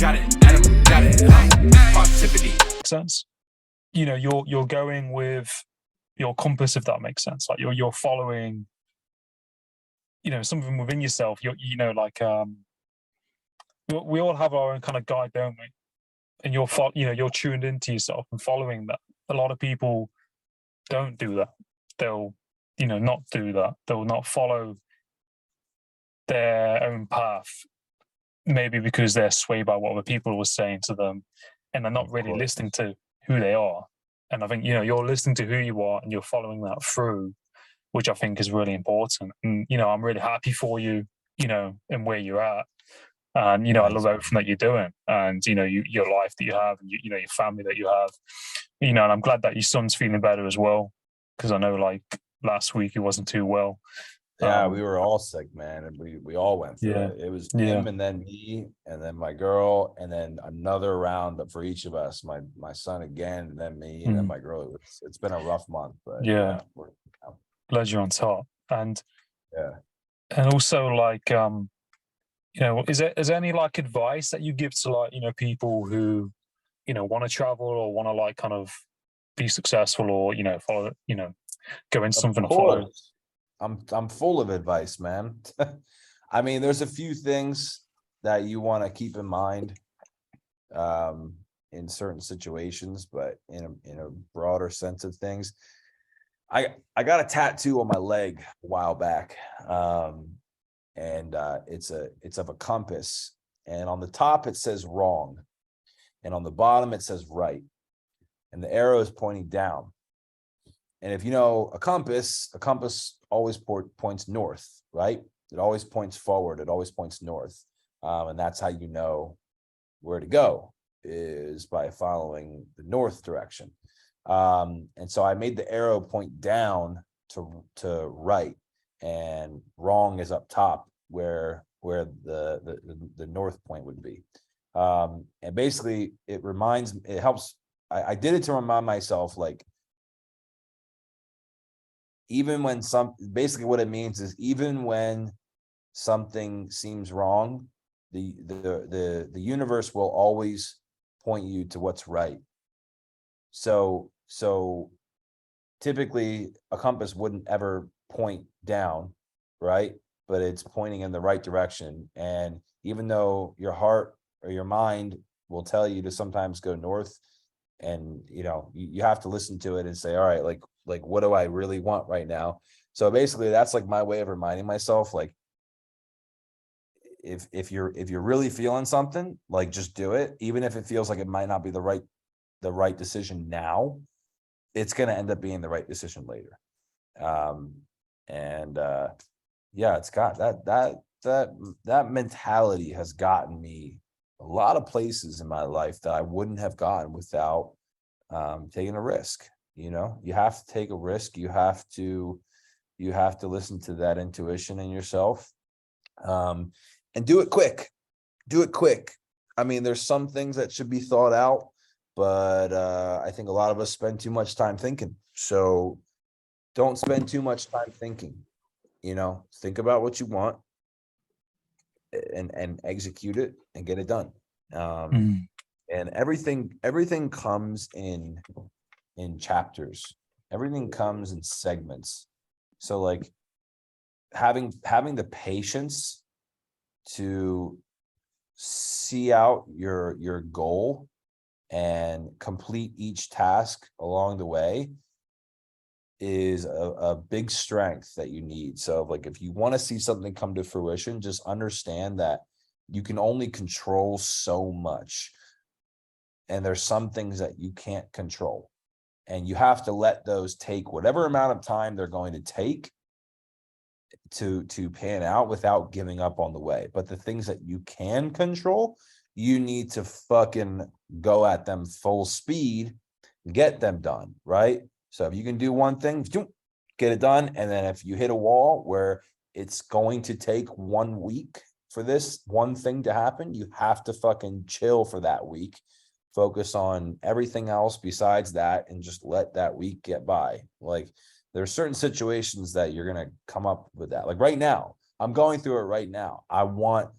got it, Adam, got it. Positivity. Sense. You know, you're going with your compass, if that makes sense. Like you're following, you know, something within yourself. You know, like we all have our own kind of guide, don't we? And you know, you're tuned into yourself and following that. A lot of people don't do that. They'll, you know, not do that. They'll not follow their own path, maybe because they're swayed by what other people were saying to them, and they're not really listening to who they are. And I think, you know, you're listening to who you are and you're following that through, which I think is really important. And, you know, I'm really happy for you, you know, and where you're at. And, you know, I love everything that you're doing and, you know, your life that you have and, you know, your family that you have, you know, and I'm glad that your son's feeling better as well. Cause I know like last week he wasn't too well. Yeah, we were all sick, man, and we all went through it. It was him and then me and then my girl and then another round for each of us. My son again, and then me and then my girl. It's been a rough month, but we're glad you're on top. And and also like you know, is there any like advice that you give to like, you know, people who, you know, want to travel or want to like kind of be successful or, you know, follow, you know, go into something and follow? I'm full of advice, man. I mean, there's a few things that you want to keep in mind in certain situations, but in a broader sense of things, I got a tattoo on my leg a while back, and it's of a compass, and on the top it says wrong, and on the bottom it says right, and the arrow is pointing down. And if you know a compass always points north, right? It always points forward. It always points north. And that's how you know where to go, is by following the north direction. And so I made the arrow point down to right, and wrong is up top where the north point would be. And basically it helps. I did it to remind myself, like, even when basically what it means is even when something seems wrong, the universe will always point you to what's right. So typically a compass wouldn't ever point down, right? But it's pointing in the right direction. And even though your heart or your mind will tell you to sometimes go north, and you know, you have to listen to it and say, all right, like what do I really want right now? So basically that's like my way of reminding myself, like, if you're really feeling something, like, just do it, even if it feels like it might not be the right decision now. It's going to end up being the right decision later. It's got that mentality has gotten me a lot of places in my life that I wouldn't have gotten without taking a risk. You know, you have to take a risk. You have to listen to that intuition in yourself, and do it quick. I mean, there's some things that should be thought out, but I think a lot of us spend too much time thinking. So don't spend too much time thinking. You know, think about what you want and execute it and get it done. And everything comes in chapters. Everything comes in segments. So like having the patience to see out your goal and complete each task along the way is a big strength that you need. So like, if you want to see something come to fruition, just understand that you can only control so much. And there's some things that you can't control. And you have to let those take whatever amount of time they're going to take to pan out without giving up on the way. But the things that you can control, you need to fucking go at them full speed, get them done, right? So if you can do one thing, get it done. And then if you hit a wall where it's going to take 1 week for this one thing to happen, you have to fucking chill for that week, focus on everything else besides that, and just let that week get by. Like, there are certain situations that you're going to come up with that. Like right now, I'm going through it right now. I want